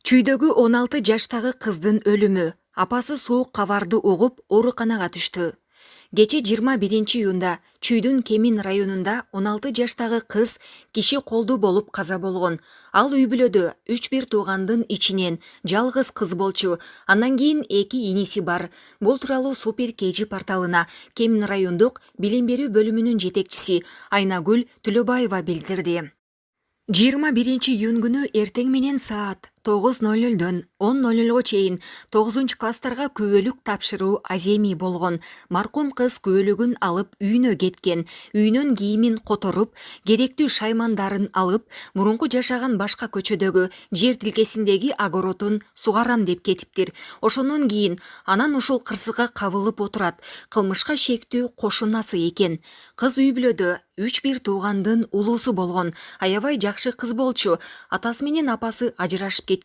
Чүйдөгү 16 жаштагы кыздын өлүмү. Апасы суук кабарды угуп, ооруканага түштү. Кече 21-июнда Чүйдүн Кемин районунда 16 жаштагы кыз киши колду болуп каза болгон. Ал үй бүлөдө 3-1 туугандын ичинен жалгыз кыз болчу. Андан кийин 2 иниси бар. Бул тууралуу Супер Кежи порталына Кемин райондук билим берүү бөлүмүнүн жетекчиси Айнагүл Төлөбаева билдирди. 21-июн күнү эртең менен саат 9:00дөн 10:00го чейин 9-класстарга күбөлүк тапшыруу аземи болгон. Маркум кыз күбөлүгүн алып үйүнө кеткен. Үйүнөн кийимин которуп, керектүү шаймандарын алып, мурунку жашаган башка көчөдөгү жер тилкесиндеги огородун сугарам деп кетиптир. Ошондон кийин анан ушул кырсыкка кабылып отурат. Кылмышка шектүү кошунасы экен. Кыз үй бүлөдө 3-1 туугандын улуусу болгон. Аябай жакшы кыз болчу. Атасы менен апасы ажырашып кеткен.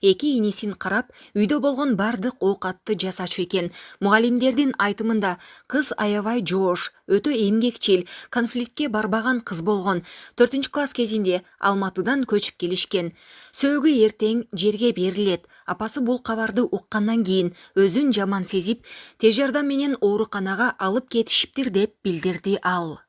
2 инисин карап, үйдө болгон бардык оокатты жасачу экен. Мугалимдердин айтымында кыз аябай жоош, өтө эмгекчил, конфликтке барбаган кыз болгон. 4-класс кезинде Алматыдан көчүп келишкен. Сөөгү эртең жерге берилет. Апасы бул кабарды уккандан кийин өзүн жаман сезип, тез жардам менен ооруканага алып кетишиптир деп билдирди ал.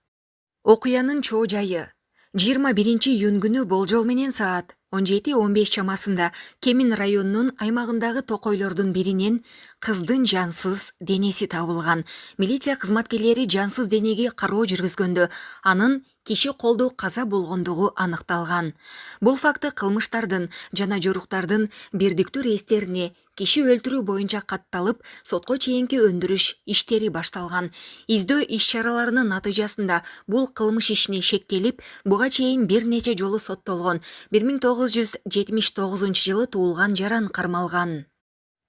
Окуянын чоо жайы 21-июн күнү болжол менен саат 17:15 чамасында Кемин районунун аймагындагы токойлордун биринен кыздын жансыз денеси табылган. Милиция кызматкерлери жансыз денеге кароо жүргүзгөндө анын киши колду каза болгондугу аныкталган. Бул факты кылмыштардын жана жоруктардын бирдиктүү рейстерине киши өлтүрүү боюнча катталып, сотко чейинки өндүрүш иштери башталган. Издөө иш-чараларынын натыйжасында бул кылмыш ишине шектелип, буга чейин бир нече жолу соттолгон. 1979-жылы туулган жаран кармалган.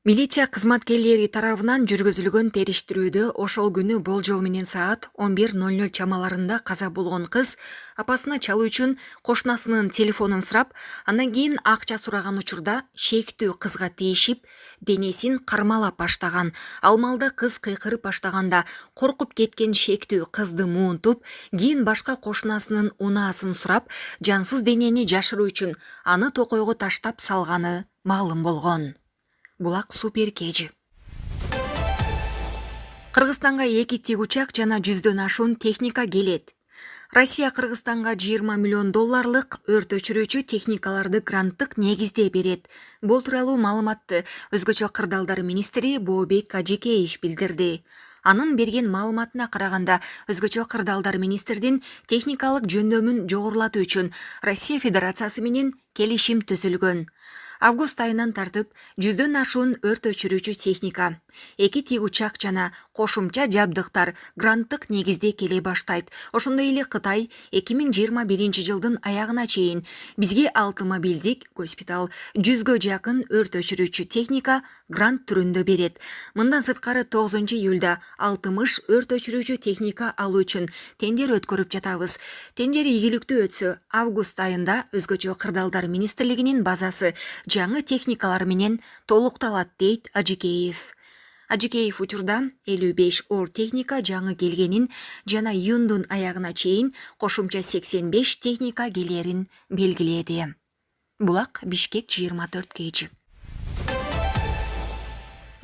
Милиция кызматкерлери тарабынан жүргүзүлгөн териштирүүдө ошол күнү болжол менен саат 11:00 чамаларында каза болгон кыз апасына чалуу үчүн кошунасынын телефонун сурап, андан кийин акча сураган учурда шектүү кызга тийишип, денесин кармалап баштаган. Ал маалда кыз кыйкырып баштаганда коркуп кеткен шектүү кызды муунтуп, кийин башка кошунасынын унаасын сурап, жансыз денени жашыруу үчүн аны токойго таштап салганы маалым болгон. Булак Супер Кежи. Кыргызстанга 2 тигучак жана 100дөн ашуун техника келет. Россия Кыргызстанга 20 миллион долларлык өрт өчүрүүчү техникаларды гранттык негизде берет. Бул тууралуу маалыматты Өзгөчө кырдаалдар министри Бообек Ажикеев билдирди. Анын берген маалыматына караганда, Өзгөчө кырдаалдар министрдин техникалык жөндөмүн жогорулатуу үчүн Россия Федерациясы менен келишим түзүлгөн. Август айынан тартып 100дөн ашуун өрт өчүрүүчү техника, 2 тигучак жана кошумча жабдыктар гранттык негизде келе баштайт. Ошондой эле Кытай 2021-жылдын аягына чейин бизге 6 мобилдик госпиталь, 100гө жакын өрт өчүрүүчү техника грант түрүндө берет. Мындан сырткары 9-июлда 60 өрт өчүрүүчү техника алуу үчүн тендер өткөрүп жатабыз. Тендер ийгиликтүү өтсө, август айында Өзгөчө кырдаалдар министрлигинин базасы жаңы техникалар менен толукталат, дейт Ажикеев. Ажикеев учурда 55 оор техника жаңы келгенин жана июндун аягына чейин кошумча 85 техника келерин белгиледи. Булак Бишкек 24 Кежи.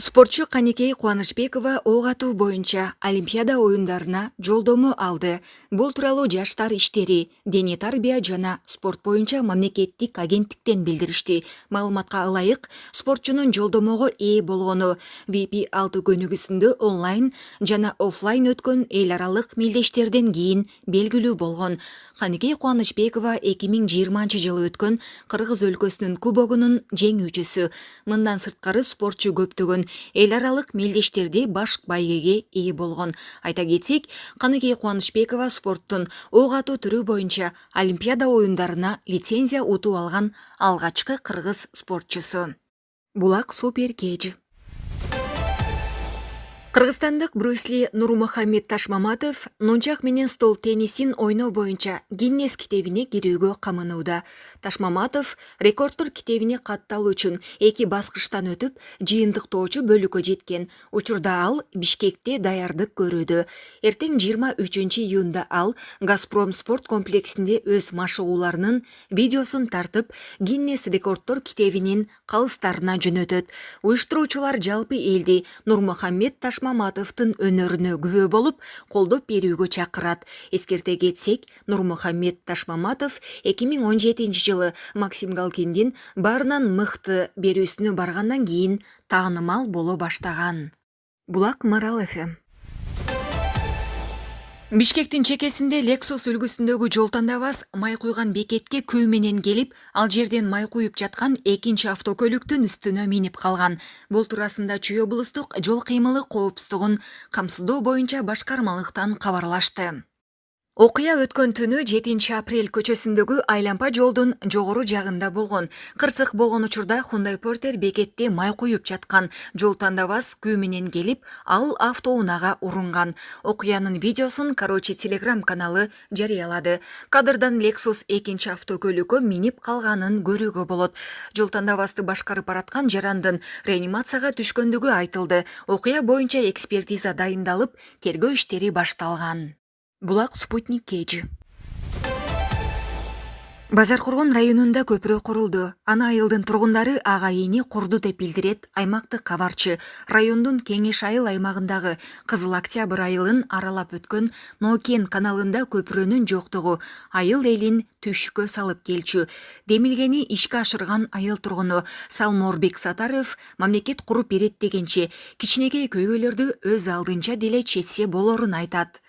Спортчу Каникей Кубанычбекова ок атуу боюнча Олимпиада оюндарына жолдомо алды. Бул тууралуу Жаштар иштери, дене тарбия жана спорт боюнча мамлекеттик агенттиктен билдиришти. Маалыматка ылайык, спортчунун жолдомого ээ болгону VIP-6 көнүгүүсүндө онлайн жана офлайн өткөн эл аралык мелдештерден кийин белгилүү болгон. Каникей Кубанычбекова 2020-жылы өткөн Кыргыз өлкөсүнүн кубогунун жеңүүчүсү. Мындан сырткары спортчу көптөгөн эл аралык мелдештерди баш байгеге ээ болгон. Айта кетсек, Каныкей Кубанычбекова спорттун ок атуу түрү боюнча Олимпиада оюндарына лицензия утуп алган алгачкы кыргыз спортчусу. Булак Супер Кежи. Кыргызстандык Брюсли Нурмухаммед Ташмаматов нунчак менен стол теннисин ойноо боюнча Гиннес китебине кирүүгө камынууда. Ташмаматов рекордтор китебине катталуу үчүн 2 баскычтан өтүп, жыйынтыктоочу бөлүккө жеткен. Учурда ал Бишкекте даярдык көрүүдө. Эртең 23-июнда ал Газпром спорт комплексинде өз машыгууларынын видеосун тартып, Гиннес рекордтор китебинин калыстарына жөнөтөт. Уюштуруучулар жалпы элди Нурмухаммед Ташмаматовдун өнөрүнө күбө болуп, колдоп берүүгө чакырат. Эскерте кетсек, Нурмухаммед Ташмаматов 2017 жылы Максим Галкиндин баарынан мыкты берүүсүнө баргандан кийин таанымал боло баштаган. Булак Марал ФМ. Бишкектин чекесинде Lexus үлгүсүндөгү жол тандабас май куйган бекетке күү менен келип, ал жерден май куюп жаткан экинчи автокөлүктүн үстүнө минип калган. Бул туурасында Чүй облустук жол кыймылы коопсуздугун камсыздоо боюнча башкармалыктан кабарлашты. Окуя өткөн түнү 7 апрель көчөсүндөгү айлампа жолдун жогору жагында болгон. Кырсык болгон учурда Hyundai Porter бекетте май куюп жаткан. Жол тандабас күү менен келип, ал автоунаага урунган. Окуянын видеосун Короче Telegram каналы жарыялады. Кадрдан Lexus экинчи автокөлүккө минип калганын көрүүгө болот. Жол тандабасты башкарып бараткан жарандын реанимацияга түшкөндүгү айтылды. Окуя боюнча экспертиза дайындалып, тергөө иштери башталган. Булак Спутник Кеж. Базаркургон районунда көпүрө курулду. Аны айылдын тургундары ага ийини курду деп билдирет аймактык кабарчы. Райондун Кеңеш айыл аймагындагы Кызыл Октябрь айылын аралап өткөн Нокен каналында көпүрөнүн жоктугу айыл элин түшүккө салып келчү. Демилгени ишке ашырган айыл тургуну Салморбек Сатаров мамлекет куруп берет дегенче кичинекей көйгөйлөрдү өз алдынча деле чечсе болорун айтат.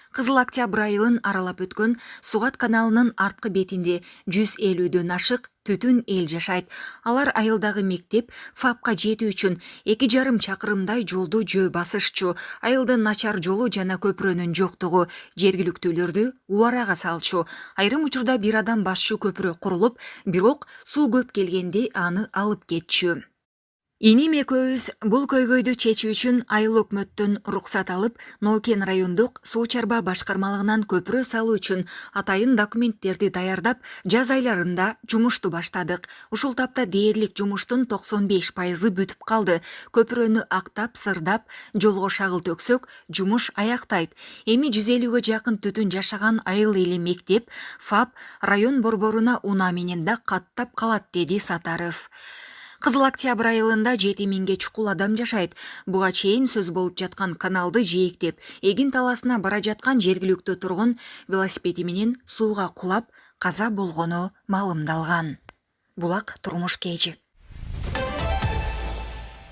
Кызыл Октябрь айылын аралап өткөн Сугат каналынын арткы бетинде 150дөн ашык түтүн эл жашайт. Алар айылдагы мектеп ФАПка жетүү үчүн 2,5 чакырымдай жолду жөө басышчу. Айылдын начар жолу жана көпүрөнүн жоктугу жергиликтүүлөрдү убарага салчу. Айрым учурда бир адам басчу көпүрө курулуп, бирок суу көп келгенде аны алып кетчү. Иним экөөбүз бул көйгөйдү чечүү үчүн айыл өкмөттөн уруксат алып, Нокен райондук суу чарба башкармалыгынан көпүрө салуу үчүн атайын документтерди даярдап, жаз айларында жумушту баштадык. Ушул тапта дээрлик жумуштун 95% бүтүп калды. Көпүрөнү актап, сырдап, жолго шагыл төксөк, жумуш аяктайт. Эми 150гө жакын түтүн жашаган айыл эли мектеп ФАП район борборуна унаа менен да каттап калат, деди Сатаров. Кызыл Октябрь айылында 7000ге чукул адам жашайт. Буга чейин сөз болуп жаткан каналды жээктеп, эгин таласына бара жаткан жергиликтүү тургун велосипеди менен сууга кулап, каза болгону маалымдалган. Булак Турмуш Кеж.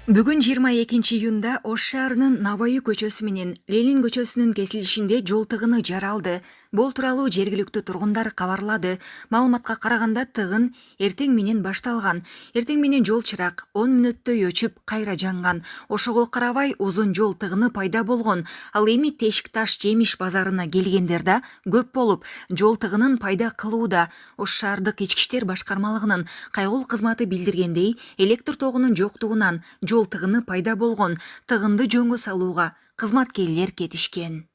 Бүгүн 22-июнда Ош шаарынын Навои көчөсү менен Ленин көчөсүнүн кесилишинде жол тыгыны жаралды. Бул тууралуу жергиликтүү тургундар кабарлады. Маалыматка караганда тыгын эртең менен башталган. Эртең менен жол чырак 10 мүнөттөй өчүп кайра жанган. Ошого карабай узун жол тыгыны пайда болгон. Ал эми Тешик таш жемиш базарына келгендер да көп болуп, жол тыгынын пайда кылууда. Ош шаардык ички иштер башкармалыгынын кайгыл кызматы билдиргендей, электр тогунун жоктугунан жол тыгыны пайда болгон. Тыгынды жөнгө салууга кызматкерлер кетишкен.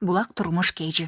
Булак Турмуш Кеж.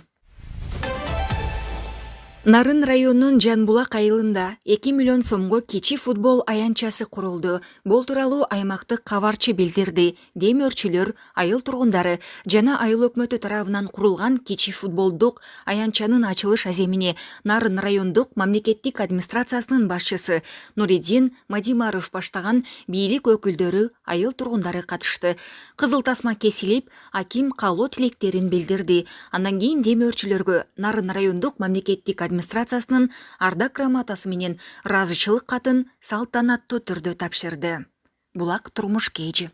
Нарын районунун Жанбулак айылында 2 миллион сомго кичи футбол аянтчасы курулду. Бул тууралуу аймактык кабарчы билдирди. Демөөрчүлөр, айыл тургундары жана айыл өкмөтү тарабынан курулган кичи футболдук аянтчанын ачылыш аземине Нарын райондук мамлекеттик администрациясынын башчысы Нуридин Мадимаров баштаган бийлик өкүлдөрү, айыл тургундары катышты. Кызыл тасма кесилип, аким каалоо тилектерин билдирди. Андан кийин демөөрчүлөргө Нарын райондук мамлекеттик администрациясынын ардак грамотасы менен ыраазычылык катын салтанаттуу түрдө тапшырды. Булак Турмуш Кеж.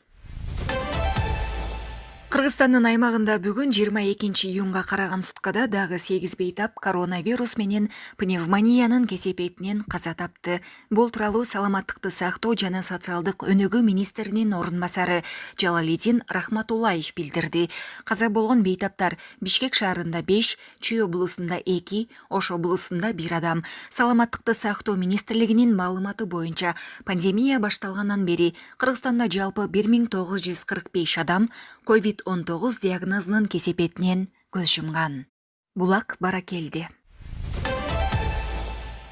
Кыргызстандын аймагында бүгүн 22-июнга караган суткада дагы 8 бейтап коронавирус менен пневмониянын кесепетинен каза тапты. Бул тууралуу Саламаттыкты сактоо жана социалдык өнүгүү министринин орун басары Жалалидин Рахматуллаев билдирди. Каза болгон бейтаптар Бишкек шаарында 5, Чүй облусунда 2, Ош облусунда 1 адам. Саламаттыкты сактоо министрлигинин маалыматы боюнча пандемия башталгандан бери Кыргызстанда жалпы 1945 адам COVID-19 диагнозунун кесепетинен көз жумган. Булак Баракелди.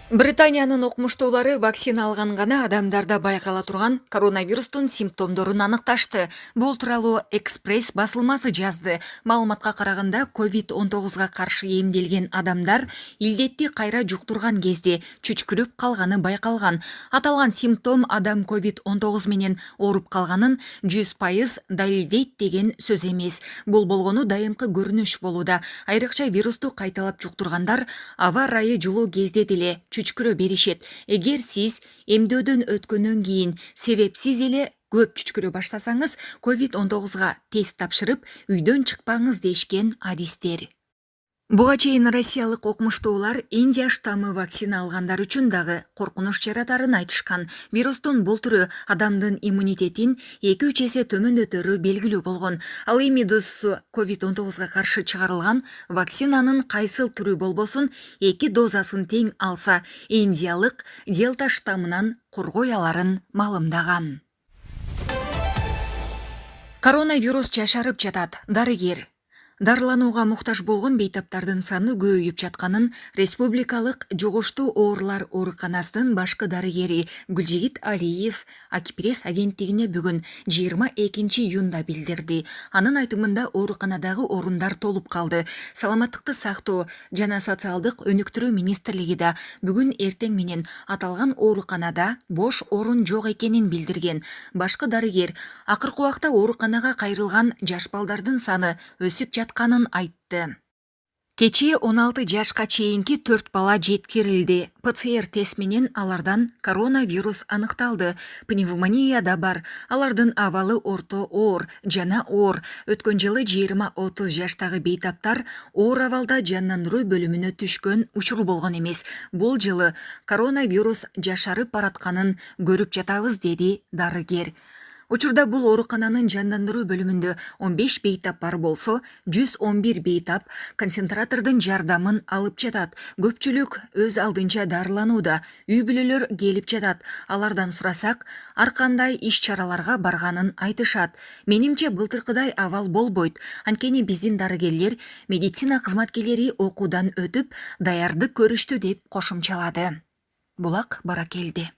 Британиянын окумуштуулары вакцина алган гана адамдарда байкала турган коронавирустун симптомдорун аныкташты. Бул тууралуу Экспресс басылмасы жазды. Маалыматка караганда COVID-19га каршы эмделген адамдар илдетти кайра жуктурган кезде чүчкүрүп калганы байкалган. Аталган симптом адам COVID-19 менен ооруп калганын 100% далилдейт деген сөз эмес. Бул болгону дайымкы көрүнүш болууда. Айрыкча вирусту кайталап жуктургандар аба ырайы жылуу кезде деле чүчкүрө беришет. Эгер сиз эмдөөдөн өткөндөн кийин себепсиз эле көп чүчкүрө баштасаңыз, COVID-19га тест тапшырып, үйдөн чыкпаңыз дешкен адистер. Буга чейин россиялык окумуштуулар Индия штаммы вакцина алгандар үчүн дагы коркунуч жаратарын айтышкан. Вирустун бул түрү адамдын иммунитетин 2-3 эсе төмөндөтөрү белгилүү болгон. Ал эми COVID-19га каршы чыгарылган вакцинанын кайсыл түрү болбосун 2 дозасын тең алса, индиялык Делта штаммынан коргой аларын маалымдаган. Коронавирус жашарып жатат. Дарыгер. Дарыланууга муктаж болгон бейтаптардын саны көбөйүп жатканын Республикалык жугуштуу оорулар ооруканасынын башкы дарыгери Гүлжигит Алиев Акипресс агенттигине бүгүн 22-июнда билдирди. Анын айтымында ооруканадагы орундар толуп калды. Саламаттыкты сактоо жана социалдык өнүктүрүү министрлиги да бүгүн эртең менен аталган ооруканада бош орун жок экенин билдирген. Башкы дарыгер акыркы убакта ооруканага кайрылган жаш балдардын саны өсүп жатканын айтты. Кечээ 16 жашка чейинки 4 бала жеткирилди. ПЦР тест менен алардан коронавирус аныкталды. Пневмония да бар. Алардын абалы орто оор жана оор. Өткөн жылы 20-30 жаштагы бейтаптар оор абалда жандандыруу бөлүмүнө түшкөн учур болгон эмес. Бул жылы коронавирус жашарып баратканын көрүп жатабыз, деди дарыгер. Учурда бул оорукананын жандандыруу бөлүмүндө 15 бейтап бар болсо, 111 бейтап концентратордун жардамын алып жатат. Көпчүлүк өз алдынча дарыланууда. Үй бүлөлөр келип жатат. Алардан сурасак, ар кандай иш-чараларга барганын айтышат. Менимче былтыркыдай абал болбойт. Анткени биздин дарыгерлер, медицина кызматкерлери окуудан өтүп, даярдык көрүштү деп кошумчалады. Булак Баракелди.